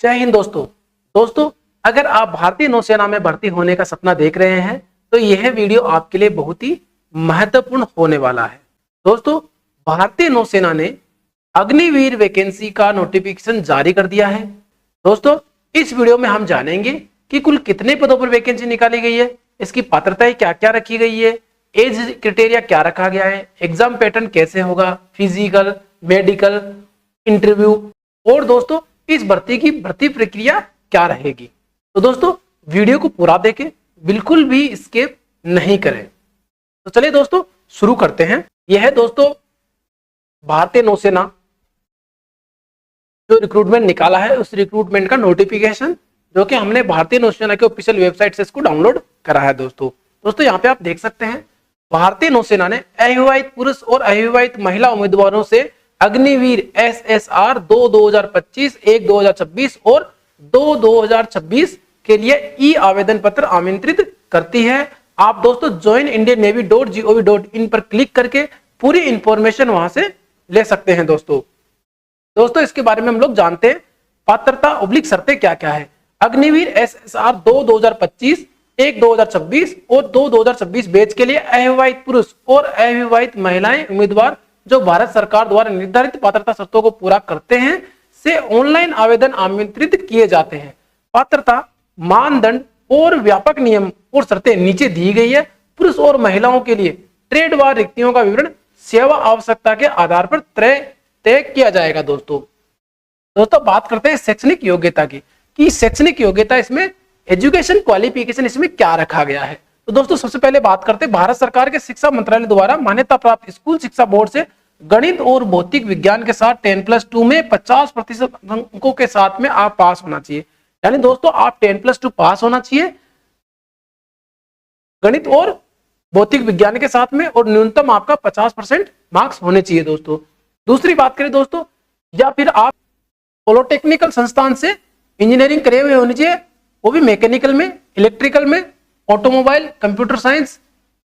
जय हिंद दोस्तों, अगर आप भारतीय नौसेना में भर्ती होने का सपना देख रहे हैं तो यह वीडियो आपके लिए बहुत ही महत्वपूर्ण होने वाला है। दोस्तों, भारतीय नौसेना ने अग्निवीर वैकेंसी का नोटिफिकेशन जारी कर दिया है। दोस्तों, इस वीडियो में हम जानेंगे कि कुल कितने पदों पर वैकेंसी निकाली गई है, इसकी पात्रताएं क्या क्या रखी गई है, एज क्राइटेरिया क्या रखा गया है, एग्जाम पैटर्न कैसे होगा, फिजिकल, मेडिकल, इंटरव्यू और दोस्तों इस भर्ती की भर्ती प्रक्रिया क्या रहेगी। तो दोस्तों वीडियो को पूरा देखें, बिल्कुल भी स्किप नहीं करें। तो चलिए दोस्तों शुरू करते हैं। यह है दोस्तों भारतीय नौसेना जो रिक्रूटमेंट निकाला है, उस रिक्रूटमेंट का नोटिफिकेशन जो कि हमने भारतीय नौसेना के ऑफिशियल वेबसाइट से इसको डाउनलोड करा है। दोस्तों यहाँ पे आप देख सकते हैं भारतीय नौसेना ने अविवाहित पुरुष और अविवाहित महिला उम्मीदवारों से अग्निवीर SSR 2 2025, 1 2026 और 2 2026 के लिए ई आवेदन पत्र आमंत्रित करती है। आप दोस्तों joinindiannavy.gov.in पर क्लिक करके पूरी इंफॉर्मेशन वहां से ले सकते हैं। दोस्तों इसके बारे में हम लोग जानते हैं पात्रता / शर्तें क्या क्या है। अग्निवीर SSR 2 2025, 1 2026 और 2 2026 बैच के लिए अविवाहित पुरुष और अविवाहित महिलाएं उम्मीदवार जो भारत सरकार द्वारा निर्धारित पात्रता शर्तों को पूरा करते हैं से ऑनलाइन आवेदन आमंत्रित किए जाते हैं। पात्रता मानदंड और व्यापक नियम और शर्तें नीचे दी गई है। पुरुष और महिलाओं के लिए ट्रेडवार रिक्तियों का विवरण सेवा आवश्यकता के आधार पर तय किया जाएगा। दोस्तों बात करते हैं शैक्षणिक योग्यता की कि शैक्षणिक योग्यता इसमें एजुकेशन क्वालिफिकेशन इसमें क्या रखा गया है। तो दोस्तों सबसे पहले बात करते हैं भारत सरकार के शिक्षा मंत्रालय द्वारा मान्यता प्राप्त स्कूल शिक्षा बोर्ड से गणित और भौतिक विज्ञान के साथ 10+2 में 50% अंकों के साथ में आप पास होना चाहिए। यानी दोस्तों आप 10+2 पास होना चाहिए गणित और भौतिक विज्ञान के साथ में, और न्यूनतम आपका 50% मार्क्स होने चाहिए। दोस्तों दूसरी बात करें दोस्तों, या फिर आप पॉलिटेक्निकल संस्थान से इंजीनियरिंग करे हुए होनी चाहिए, वो भी मैकेनिकल में, इलेक्ट्रिकल में, automobile, computer science,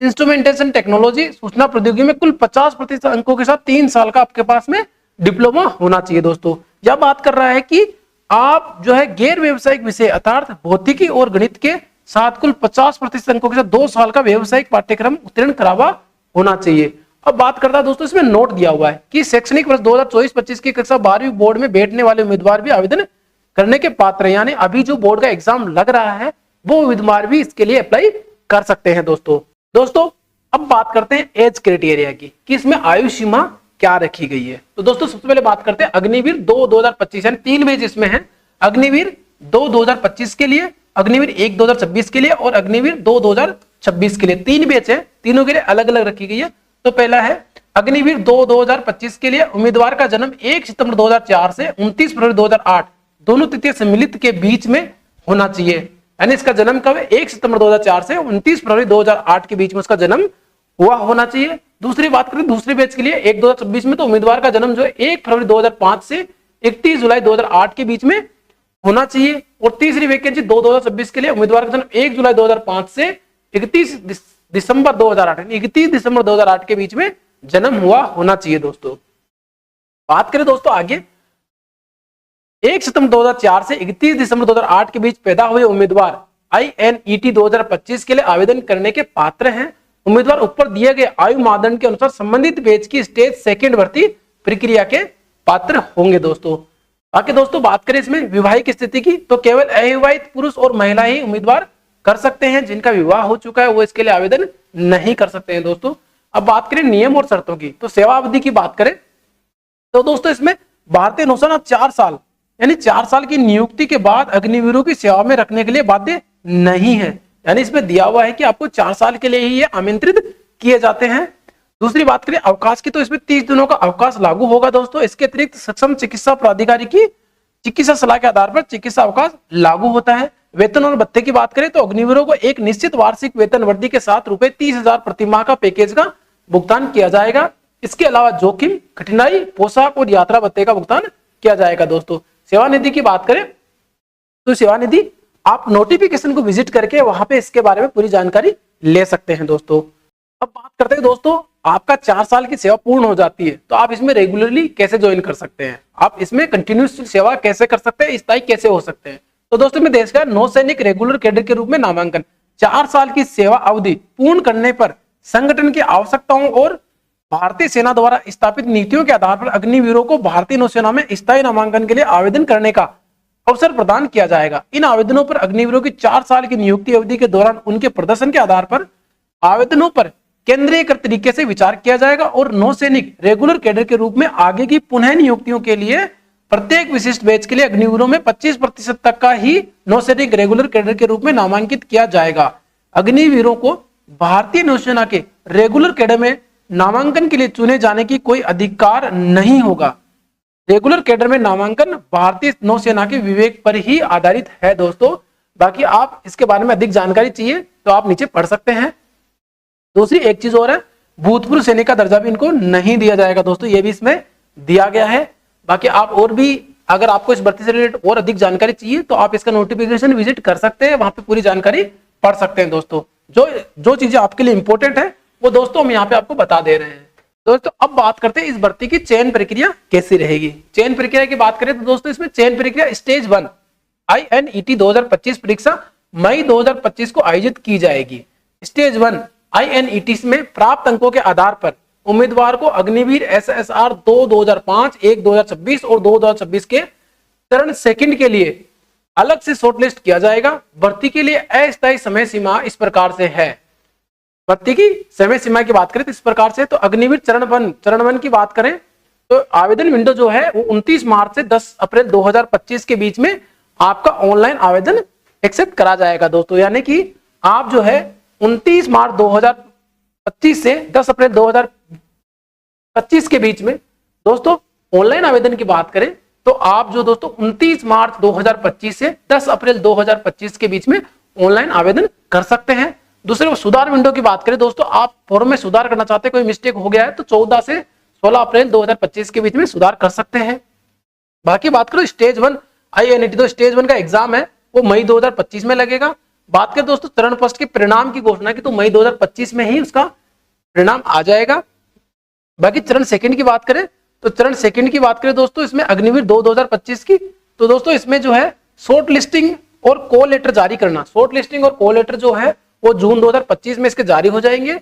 instrumentation technology, सूचना प्रौद्योगिकी में कुल 50% अंकों के साथ 3 साल का आपके पास में डिप्लोमा होना चाहिए। दोस्तों यह बात कर रहा है कि आप जो है गैर व्यवसायिक विषय अर्थात भौतिकी और गणित के साथ कुल 50% अंकों के साथ 2 साल का व्यवसायिक पाठ्यक्रम उत्तीर्ण करावा होना चाहिए। अब बात करता है दोस्तों, इसमें नोट दिया हुआ है कि शैक्षणिक वर्ष 2024-25 की कक्षा 12वीं बोर्ड में बैठने वाले उम्मीदवार भी आवेदन करने के पात्र हैं। यानी अभी जो बोर्ड का एग्जाम लग रहा है वो उम्मीदवार भी इसके लिए अप्लाई कर सकते हैं। दोस्तों अब बात करते हैं एज क्राइटेरिया की कि इसमें आयु सीमा क्या रखी गई है। तो दोस्तों सबसे पहले बात करते हैं अग्निवीर 2 2025, यानी 3 बैच इसमें है। अग्निवीर 2 2025 के लिए, अग्निवीर 1 2026 के लिए और अग्निवीर 2 2026 के लिए 3 बैच है। तीनों के लिए अलग अलग रखी गई है। तो पहला है अग्निवीर 2 2025 के लिए उम्मीदवार का जन्म 1 सितंबर 2004 से 29 फरवरी 2008 दोनों तृतीय सम्मिलित के बीच में होना चाहिए। यानी इसका जन्म कब है? 1 सितंबर 2004 से 29 फरवरी 2008 के बीच में उसका जन्म हुआ होना चाहिए। दूसरी बात करें दूसरे बैच के लिए 1 2026 में, तो उम्मीदवार का जन्म जो है 1 फरवरी 2005 से 31 जुलाई 2008 के बीच में होना चाहिए। और तीसरी वैकेंसी 2 2026 के लिए उम्मीदवार का जन्म 1 जुलाई 2005 से 31 दिसंबर 2008 यानी 31 दिसंबर 2008 के बीच में जन्म हुआ होना चाहिए। दोस्तों बात करें दोस्तों आगे, 1 सितंबर 2004 से 31 दिसंबर 2008 के बीच पैदा हुए उम्मीदवार INET 2025 के लिए आवेदन करने के पात्र हैं। उम्मीदवार ऊपर दिए गए आयु मानदंड के अनुसार संबंधित बैच की स्टेज 2 भर्ती प्रक्रिया के पात्र होंगे। दोस्तों बाकी दोस्तों बात करें इसमें विवाहिक स्थिति की, तो केवल अविवाहित पुरुष और महिला ही उम्मीदवार कर सकते हैं। जिनका विवाह हो चुका है वो इसके लिए आवेदन नहीं कर सकते हैं। दोस्तों अब बात करें नियम और शर्तों की, तो सेवा अवधि की बात करें तो दोस्तों इसमें भारतीय नौसेना 4 साल यानी 4 साल की नियुक्ति के बाद अग्निवीरों की सेवा में रखने के लिए बाध्य नहीं है। यानी इसमें दिया हुआ है कि आपको 4 साल के लिए ही ये आमंत्रित किए जाते हैं। दूसरी बात करें अवकाश की, तो इसमें 30 दिनों का अवकाश लागू होगा। दोस्तों इसके अतिरिक्त सक्षम चिकित्सा प्राधिकारी की चिकित्सा सलाह के आधार पर चिकित्सा अवकाश लागू होता है। वेतन और भत्ते की बात करें तो अग्निवीरों को एक निश्चित वार्षिक वेतन वृद्धि के साथ ₹30,000 प्रति माह का पैकेज का भुगतान किया जाएगा। इसके अलावा जोखिम, कठिनाई, पोशाक और यात्रा भत्ते का भुगतान किया जाएगा। दोस्तों सेवानिधि की बात करें तो सेवानिधि आप नोटिफिकेशन को विजिट करके वहां पे इसके बारे में पूरी जानकारी ले सकते हैं। दोस्तों अब बात करते हैं दोस्तों आपका 4 साल की सेवा पूर्ण हो जाती है तो आप इसमें रेगुलरली कैसे ज्वाइन कर सकते हैं, आप इसमें कंटिन्यूस सेवा कैसे कर सकते हैं, स्थायी कैसे हो सकते हैं। तो दोस्तों में देश का नौसैनिक रेगुलर कैडर के रूप में नामांकन 4 साल की सेवा अवधि पूर्ण करने पर संगठन की आवश्यकताओं और भारतीय सेना द्वारा स्थापित नीतियों के आधार पर अग्निवीरों को भारतीय नौसेना में स्थायी नामांकन के लिए आवेदन करने का अवसर प्रदान किया जाएगा। इन आवेदनों पर अग्निवीरों की 4 साल की नियुक्ति अवधि के दौरान उनके प्रदर्शन के आधार पर आवेदनों पर केंद्रीय तरीके से विचार किया जाएगा और नौसैनिक रेगुलर कैडर के रूप में आगे की पुनः नियुक्तियों के लिए प्रत्येक विशिष्ट बैच के लिए अग्निवीरों में 25% तक का ही नौसैनिक रेगुलर कैडर के रूप में नामांकित किया जाएगा। अग्निवीरों को भारतीय नौसेना के रेगुलर कैडर में नामांकन के लिए चुने जाने की कोई अधिकार नहीं होगा। रेगुलर कैडर में नामांकन भारतीय नौसेना के विवेक पर ही आधारित है दोस्तों। बाकी आप इसके बारे में अधिक जानकारी चाहिए तो आप नीचे पढ़ सकते हैं। दूसरी एक चीज और है, भूतपूर्व सैनिक का दर्जा भी इनको नहीं दिया जाएगा दोस्तों, ये भी इसमें दिया गया है। बाकी आप और भी अगर आपको इस भर्ती से रिलेटेड और अधिक जानकारी चाहिए तो आप इसका नोटिफिकेशन विजिट कर सकते हैं, वहां पे पूरी जानकारी पढ़ सकते हैं दोस्तों। जो चीजें आपके लिए इंपॉर्टेंट है वो दोस्तों हम यहाँ पे आपको बता दे रहे हैं। दोस्तों अब बात करते हैं इस भर्ती की चयन प्रक्रिया कैसी रहेगी। चयन प्रक्रिया की बात करें तो दोस्तों इसमें चयन प्रक्रिया स्टेज 1 INET 2025 परीक्षा मई 2025 को आयोजित की जाएगी। स्टेज 1 INET में प्राप्त अंकों के आधार पर उम्मीदवार को अग्निवीर SSR 2 2005, 1 2026 और 2 2026 के चरण सेकंड के लिए अलग से शॉर्टलिस्ट किया जाएगा। भर्ती के लिए अस्थायी समय सीमा इस प्रकार से है। भर्ती की समय सीमा की बात करें तो इस प्रकार से, तो अग्निवीर चरण वन की बात करें तो आवेदन विंडो जो है वो 29 मार्च से 10 अप्रैल 2025 के बीच में आपका ऑनलाइन आवेदन एक्सेप्ट करा जाएगा दोस्तों। यानी कि आप जो है 29 मार्च 2025 से 10 अप्रैल 2025 के बीच में दोस्तों ऑनलाइन आवेदन की बात करें तो आप जो दोस्तों 29 मार्च 2025 से 10 अप्रैल 2025 के बीच में ऑनलाइन आवेदन कर सकते हैं। दूसरे सुधार विंडो की बात करें दोस्तों, आप फॉर्म में सुधार करना चाहते हैं, कोई मिस्टेक हो गया है तो 14 से 16 अप्रैल 2025 के बीच में सुधार कर सकते हैं। बाकी बात करो स्टेज 1 INET, तो स्टेज 1 का एग्जाम है वो मई 2025 में लगेगा। बात करें दोस्तों चरण फर्स्ट के परिणाम की घोषणा की तो मई 2025 में ही उसका परिणाम आ जाएगा। बाकी चरण सेकंड की बात करें तो चरण सेकंड की बात करें दोस्तों इसमें अग्निवीर 2025 की, तो दोस्तों इसमें जो है शॉर्ट लिस्टिंग और कॉल लेटर जारी करना, शॉर्ट लिस्टिंग और कॉल लेटर जो है वो जून 2025 में इसके जारी हो जाएंगे।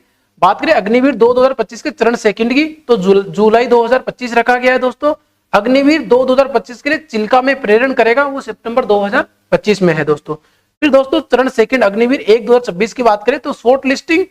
बात करें अग्निवीर 2025 के चरण सेकंड की तो जुलाई 2025 रखा गया है दोस्तों। अग्निवीर 2025 के लिए चिल्का में प्रेरण करेगा वो सितंबर 2025 में है दोस्तों। फिर दोस्तों चरण सेकंड अग्निवीर 1 2026 की बात करें तो शॉर्ट लिस्टिंग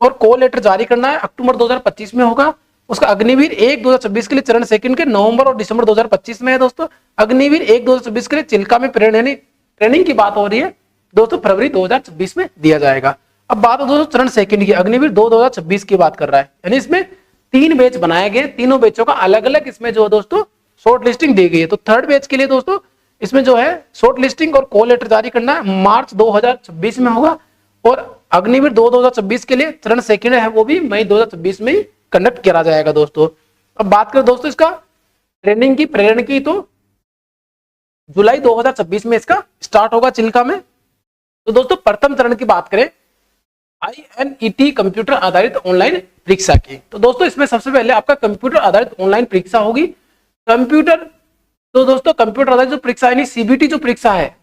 और कॉल लेटर जारी करना है अक्टूबर 2025 में होगा। उसका अग्निवीर 1 2026 के लिए चरण सेकंड के नवंबर और दिसंबर 2025 में है दोस्तों। अग्निवीर 1 2026 के लिए चिल्का में प्रेरण ट्रेनिंग की बात हो रही है दोस्तों फरवरी 2026 में दिया जाएगा। अब बात हो दोस्तों चरण सेकंड की, अग्निवीर 2 2026 की बात कर रहा है, यानी इसमें 3 बैच बनाए गए, तीनों बैचों का अलग अलग इसमें जो दोस्तों शॉर्ट लिस्टिंग दी गई है। तो थर्ड बैच के लिए दोस्तों इसमें जो है शॉर्ट लिस्टिंग और कॉल लेटर जारी करना है मार्च 2026 में होगा और अग्निवीर 2 2026 के लिए चरण सेकंड है वो भी मई 2026 में ही कंडक्ट करा जाएगा दोस्तों। अब बात करें दोस्तों इसका ट्रेनिंग की प्रेरण की तो जुलाई 2026 में इसका स्टार्ट होगा चिल्का में। तो दोस्तों प्रथम चरण की बात करें INET कंप्यूटर आधारित ऑनलाइन परीक्षा की, तो दोस्तों इसमें सबसे पहले आपका कंप्यूटर आधारित ऑनलाइन परीक्षा होगी। कंप्यूटर तो दोस्तों कंप्यूटर आधारित जो परीक्षा यानी CBT जो परीक्षा है,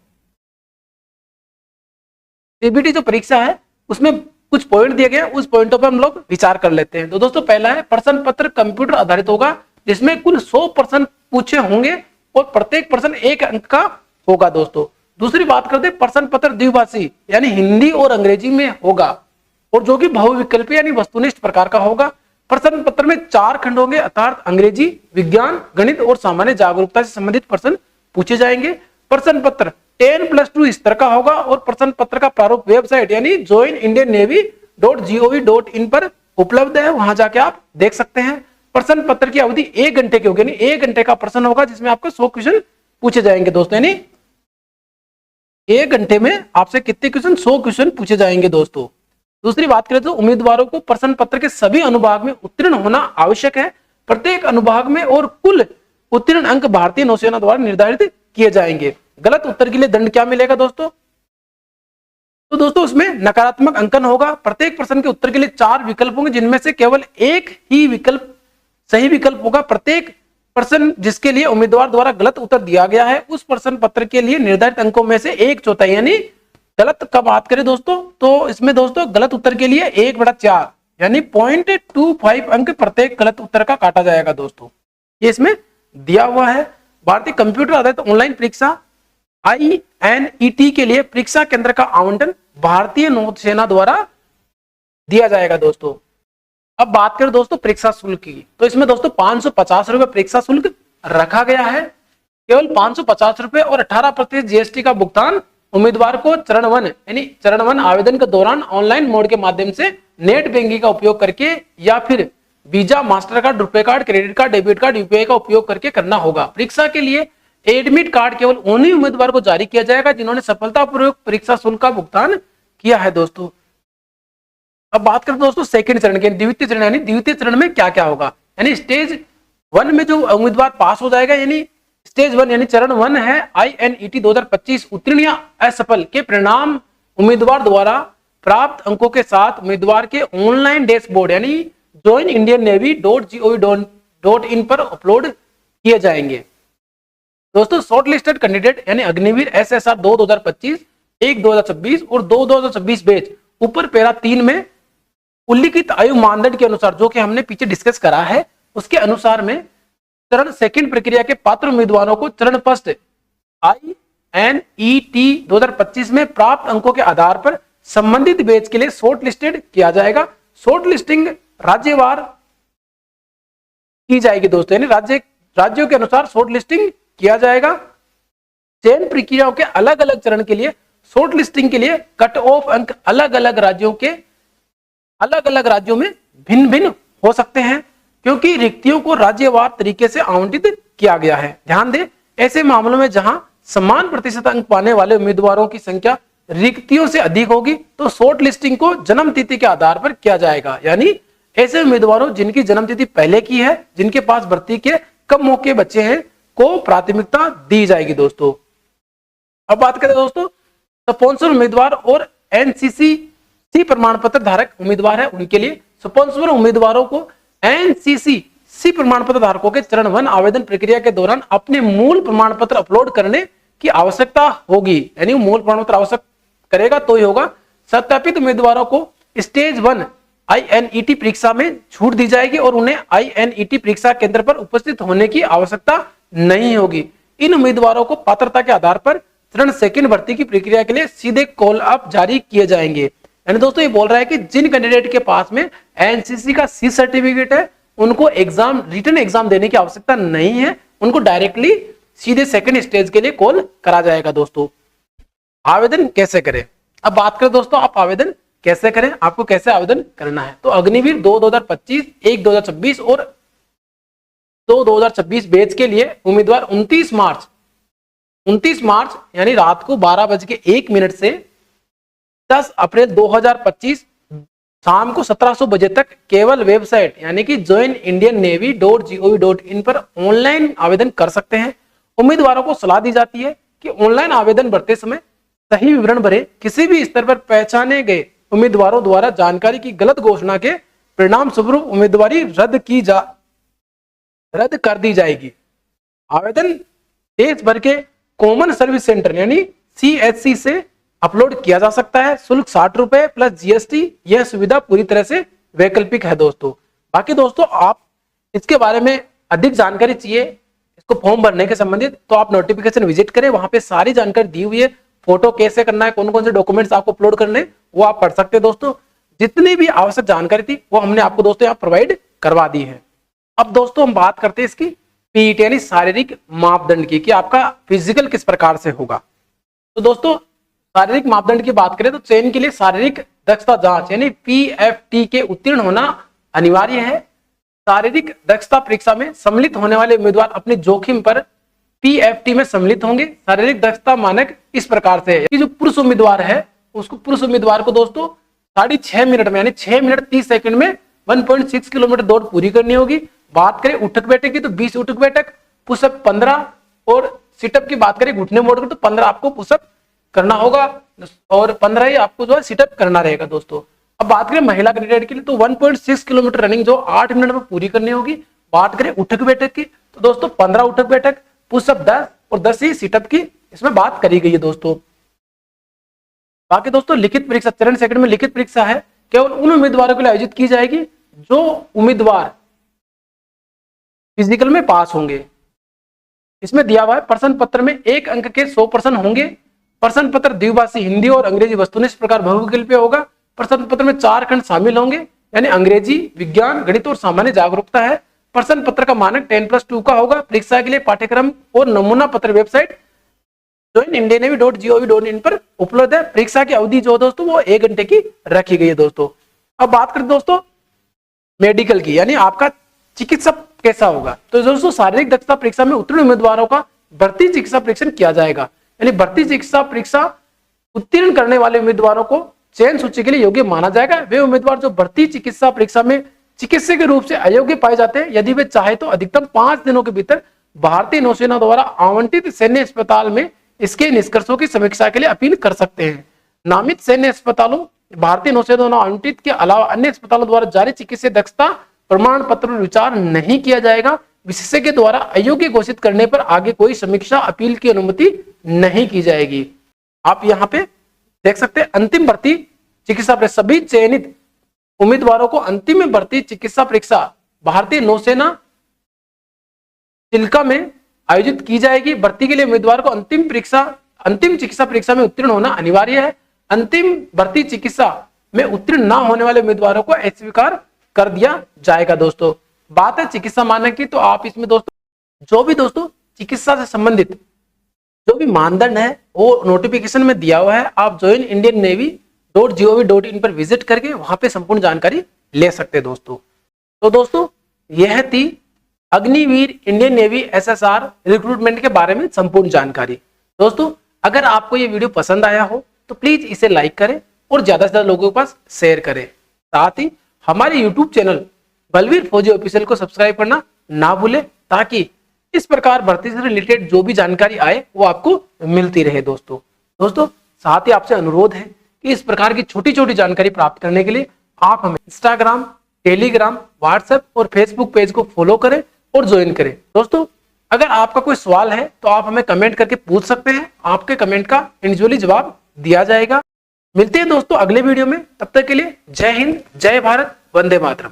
CBT जो परीक्षा है उसमें कुछ पॉइंट दिए गए, उस पॉइंटों पर हम लोग विचार कर लेते हैं। तो दोस्तों पहला है प्रश्न पत्र कंप्यूटर आधारित होगा जिसमें कुल 100 प्रश्न पूछे होंगे और प्रत्येक प्रश्न 1 अंक का होगा दोस्तों। दूसरी बात करते हैं प्रश्न पत्र द्विभाषी यानी हिंदी और अंग्रेजी में होगा और जो कि बहुविकल्पी यानी वस्तुनिष्ठ प्रकार का होगा। प्रश्न पत्र में 4 खंड होंगे अर्थात अंग्रेजी, विज्ञान, गणित और सामान्य जागरूकता से संबंधित प्रश्न पूछे जाएंगे। प्रश्न पत्र 10+2 स्तर का होगा और प्रश्न पत्र का प्रारूप वेबसाइट यानी joinindiannavy.gov.in पर उपलब्ध है, वहां जाके आप देख सकते हैं। प्रश्न पत्र की अवधि 1 घंटे की होगी यानी 1 घंटे का प्रश्न होगा जिसमें आपको 100 क्वेश्चन पूछे जाएंगे दोस्तों, यानी 1 घंटे में आपसे कितने क्वेश्चन 100 क्वेश्चन पूछे जाएंगे दोस्तों। दूसरी बात करें तो उम्मीदवारों को प्रश्न पत्र के सभी अनुभाग में उत्तीर्ण होना आवश्यक है। प्रत्येक अनुभाग में और कुल उत्तीर्ण अंक भारतीय नौसेना द्वारा निर्धारित किए जाएंगे। गलत उत्तर के लिए दंड क्या मिलेगा दोस्तों? तो दोस्तों उसमें नकारात्मक अंकन होगा। प्रत्येक प्रश्न के उत्तर के लिए 4 विकल्प होंगे, जिनमें से केवल एक ही विकल्प सही विकल्प होगा। प्रत्येक प्रश्न जिसके लिए उम्मीदवार द्वारा गलत उत्तर दिया गया है, उस प्रश्न पत्र के लिए निर्धारित अंकों में से 1/4 यानी गलत का बात करें दोस्तों, तो इसमें दोस्तों गलत उत्तर के लिए 1/4 यानी 0.25 अंक प्रत्येक गलत उत्तर का काटा जाएगा दोस्तों। ये इसमें दिया हुआ है। भारतीय कंप्यूटर आधारित ऑनलाइन परीक्षा INET के लिए परीक्षा केंद्र का आवंटन भारतीय नौसेना द्वारा दिया जाएगा दोस्तों। अब बात करें दोस्तों परीक्षा शुल्क की, तो इसमें दोस्तों 550 रुपए परीक्षा शुल्क रखा गया है। केवल 550 रुपए और 18% GST का भुगतान उम्मीदवार को चरण 1 यानी चरण 1 आवेदन के दौरान ऑनलाइन मोड के माध्यम से नेट बैंकिंग का उपयोग करके या फिर वीजा, मास्टर कार्ड, रुपए card, credit card, debit card, UPI का उपयोग करके करना होगा। परीक्षा के लिए एडमिट कार्ड केवल उन्हीं उम्मीदवार को जारी किया जाएगा जिन्होंने सफलतापूर्वक परीक्षा शुल्क का भुगतान किया है दोस्तों। अब बात करें दोस्तों सेकंड चरण के, द्वितीय चरण यानी द्वितीय चरण में क्या क्या होगा, यानी स्टेज 1 में जो उम्मीदवार पास हो जाएगा यानी स्टेज 1 यानी चरण 1 है INET 2025 उत्तीर्ण या असफल के परिणाम उम्मीदवार द्वारा प्राप्त अंकों के साथ उम्मीदवार के ऑनलाइन डैशबोर्ड यानी joinindiannavy.gov.in पर अपलोड किए जाएंगे दोस्तों। शॉर्टलिस्टेड कैंडिडेट यानी अग्निवीर SSR 2 2025, 1 2026 और 2 2026 बैच ऊपर पैरा 3 में उल्लिखित आयु मानदंड के अनुसार, जो कि हमने पीछे डिस्कस करा है, उसके अनुसार में चरण सेकंड प्रक्रिया के पात्र उम्मीदवारों को चरण फर्स्ट INET 2025 में प्राप्त अंकों के आधार पर संबंधित बैच के लिए शॉर्ट लिस्टेड किया जाएगा। शॉर्ट लिस्टिंग राज्यवार की जाएगी दोस्तों, यानी राज्यों के अनुसार शॉर्ट लिस्टिंग किया जाएगा। चयन प्रक्रियाओं के अलग अलग चरण के लिए शॉर्ट लिस्टिंग के लिए कट ऑफ अंक अलग अलग राज्यों में भिन्न भिन्न हो सकते हैं, क्योंकि रिक्तियों को राज्यवार तरीके से आवंटित किया गया है। ध्यान दें, ऐसे मामलों में जहां समान प्रतिशत अंक पाने वाले उम्मीदवारों की संख्या रिक्तियों से अधिक होगी तो शॉर्ट लिस्टिंग को जन्म तिथि के आधार पर किया जाएगा, यानी ऐसे उम्मीदवारों जिनकी जन्म तिथि पहले की है, जिनके पास भर्ती के कम मौके बचे हैं, को प्राथमिकता दी जाएगी दोस्तों। अब बात करें दोस्तों स्पॉन्सर उम्मीदवार और NCC प्रमाण पत्र धारक उम्मीदवार है उनके लिए। स्पॉन्सर उम्मीदवारों को NCC प्रमाण पत्र धारकों के चरण 1 आवेदन प्रक्रिया के दौरान अपने मूल प्रमाण पत्र अपलोड करने की आवश्यकता होगी, यानी मूल प्रमाण पत्र आवश्यक करेगा तो ही होगा। सत्यापित उम्मीदवारों को स्टेज 1 INET परीक्षा में छूट दी जाएगी और उन्हें INET परीक्षा केंद्र पर उपस्थित होने की आवश्यकता नहीं होगी। इन उम्मीदवारों को पात्रता के आधार पर चरण सेकंड भर्ती की प्रक्रिया के लिए सीधे कॉल अप जारी किए जाएंगे। यानी दोस्तों ये बोल रहा है कि जिन कैंडिडेट के पास में NCC का C सर्टिफिकेट है उनको रिटन एग्जाम देने की आवश्यकता नहीं है, उनको डायरेक्टली सीधे सेकंड स्टेज के लिए कॉल करा जाएगा दोस्तों। आवेदन कैसे करें, अब बात करें दोस्तों आप आवेदन कैसे करें, आपको कैसे आवेदन करना है। तो अग्निवीर 2 2025, 1 2026 और 2 2026 बैच के लिए उम्मीदवार 29 मार्च यानी रात को 12:01 से 10 अप्रैल 2025 शाम को 1700 बजे तक केवल वेबसाइट यानी कि joinindiannavy.gov.in पर ऑनलाइन आवेदन कर सकते हैं। उम्मीदवारों को सलाह दी जाती है कि ऑनलाइन आवेदन भरते समय सही विवरण भरें। किसी भी स्तर पर पहचाने गए उम्मीदवारों द्वारा जानकारी की गलत घोषणा के परिणाम स्वरूप उम्मीदवारी रद्द कर दी जाएगी। आवेदन देश भर के कॉमन सर्विस सेंटर यानी CSC से अपलोड किया जा सकता है। शुल्क 60 रुपए प्लस GST। यह सुविधा पूरी तरह से वैकल्पिक है दोस्तों। बाकी दोस्तों आप इसके बारे में अधिक जानकारी चाहिए इसको फॉर्म भरने के संबंधित तो आप नोटिफिकेशन विजिट करें, वहां पे सारी जानकारी दी हुई है। फोटो कैसे करना है, कौन कौन से डॉक्यूमेंट्स आपको अपलोड करने वो आप पढ़ सकते हैं दोस्तों। जितनी भी आवश्यक जानकारी थी वो हमने आपको दोस्तों यहाँ प्रोवाइड करवा दी है। अब दोस्तों हम बात करते हैं इसकी PET यानी शारीरिक मापदंड की, कि आपका फिजिकल किस प्रकार से होगा। तो दोस्तों शारीरिक मापदंड की बात करें तो चयन के लिए शारीरिक दक्षता जांच यानी PFT के उत्तीर्ण होना अनिवार्य है। शारीरिक दक्षता परीक्षा में सम्मिलित होने वाले उम्मीदवार अपने जोखिम पर PFT में सम्मिलित होंगे। शारीरिक दक्षता मानक इस प्रकार से है कि जो पुरुष उम्मीदवार है उसको पुरुष उम्मीदवार को दोस्तों 6.5 मिनट में यानी 6 मिनट 30 सेकंड में 1.6 किलोमीटर दौड़ पूरी करनी होगी। बात करें उठक बैठक की तो 20 उठक बैठक, पुशअप 15 और सिटअप की बात करें घुटने मोड़ की तो 15 आपको पुशअप करना होगा और 15 ही आपको जो है सिटअप करना रहेगा दोस्तों। अब बात करें महिला कैंडिडेट के लिए तो 1.6 किलोमीटर रनिंग जो 8 मिनट में पूरी करनी होगी। बात करें उठक बैठक की तो दोस्तों 15 उठक बैठक, पुशअप 10 और 10 ही सिटअप की इसमें बात करी गई है दोस्तों। बाकी दोस्तों लिखित परीक्षा चरण सेकंड में लिखित परीक्षा है, केवल उन उम्मीदवारों के लिए आयोजित की जाएगी जो उम्मीदवार फिजिकल में पास होंगे। इसमें दिया हुआ है प्रश्न पत्र में 1 अंक के 100 प्रश्न होंगे। प्रश्न पत्र द्विभाषी हिंदी और अंग्रेजी वस्तुनिष्ठ प्रकार बहुविकल्प पे होगा। प्रश्न पत्र में 4 खंड शामिल होंगे, यानी अंग्रेजी, विज्ञान, गणित और सामान्य जागरूकता है। प्रश्न पत्र का मानक 10+2 का होगा। परीक्षा के लिए पाठ्यक्रम और नमूना पत्र वेबसाइट joinindiannavy.gov.in पर उपलब्ध है। परीक्षा की अवधि जो दोस्तों वो 1 घंटे की रखी गई है दोस्तों। अब बात करें दोस्तों मेडिकल की, यानी आपका चिकित्सा कैसा होगा तो दोस्तों शारीरिक दक्षता परीक्षा में उत्तीर्ण उम्मीदवारों का भर्ती चिकित्सा परीक्षण किया जाएगा। यानी भर्ती चिकित्सा परीक्षा उत्तीर्ण करने वाले उम्मीदवारों को चयन सूची के लिए योग्य माना जाएगा। वे उम्मीदवार जो भर्ती चिकित्सा परीक्षा में चिकित्सक के रूप से अयोग्य पाए जाते हैं, यदि वे चाहे तो अधिकतम 5 दिनों के भीतर भारतीय नौसेना द्वारा आवंटित सैन्य अस्पताल में इसके निष्कर्षों की समीक्षा के लिए अपील कर सकते हैं। नामित सैन्य अस्पतालों, भारतीय नौसेना द्वारा आवंटित के अलावा अन्य अस्पतालों द्वारा जारी चिकित्सा दक्षता प्रमाण पत्र पर विचार नहीं किया जाएगा। विशेषज्ञ द्वारा अयोग्य घोषित करने पर आगे कोई समीक्षा अपील की अनुमति नहीं की जाएगी। आप यहाँ पे देख सकते हैं अंतिम भर्ती चिकित्सा परीक्षा सभी चयनित उम्मीदवारों को अंतिम भर्ती चिकित्सा परीक्षा भारतीय नौसेना चिल्का में आयोजित की जाएगी। भर्ती के लिए उम्मीदवार को अंतिम चिकित्सा परीक्षा में उत्तीर्ण होना अनिवार्य है। अंतिम भर्ती चिकित्सा में उत्तीर्ण न होने वाले उम्मीदवारों को अस्वीकार कर दिया जाएगा दोस्तों। बात है चिकित्सा मानक की, तो आप इसमें दोस्तों जो भी दोस्तों चिकित्सा से संबंधित जो भी मानदंड है वो नोटिफिकेशन में दिया हुआ है। आप joinindiannavy.gov.in पर विजिट करके वहां पे संपूर्ण जानकारी ले सकते हैं दोस्तों। तो दोस्तों यह थी Agniveer Indian navy SSR recruitment के बारे में संपूर्ण जानकारी। दोस्तों अगर आपको ये वीडियो पसंद आया हो तो प्लीज इसे लाइक करें और ज्यादा से ज्यादा लोगों के पास शेयर करें। साथ ही हमारे यूट्यूब चैनल बलवीर फौजी ऑफिशियल को सब्सक्राइब करना ना भूले, ताकि इस प्रकार भर्ती से रिलेटेड जो भी जानकारी आए वो आपको मिलती रहे दोस्तों साथ ही आपसे अनुरोध है कि इस प्रकार की छोटी छोटी जानकारी प्राप्त करने के लिए आप हमें इंस्टाग्राम, टेलीग्राम, व्हाट्सएप और फेसबुक पेज को फॉलो करें और ज्वाइन करें। दोस्तों अगर आपका कोई सवाल है तो आप हमें कमेंट करके पूछ सकते हैं, आपके कमेंट का इंडिविजुअली जवाब दिया जाएगा। मिलते हैं दोस्तों अगले वीडियो में, तब तक के लिए जय हिंद, जय भारत, वंदे मातरम।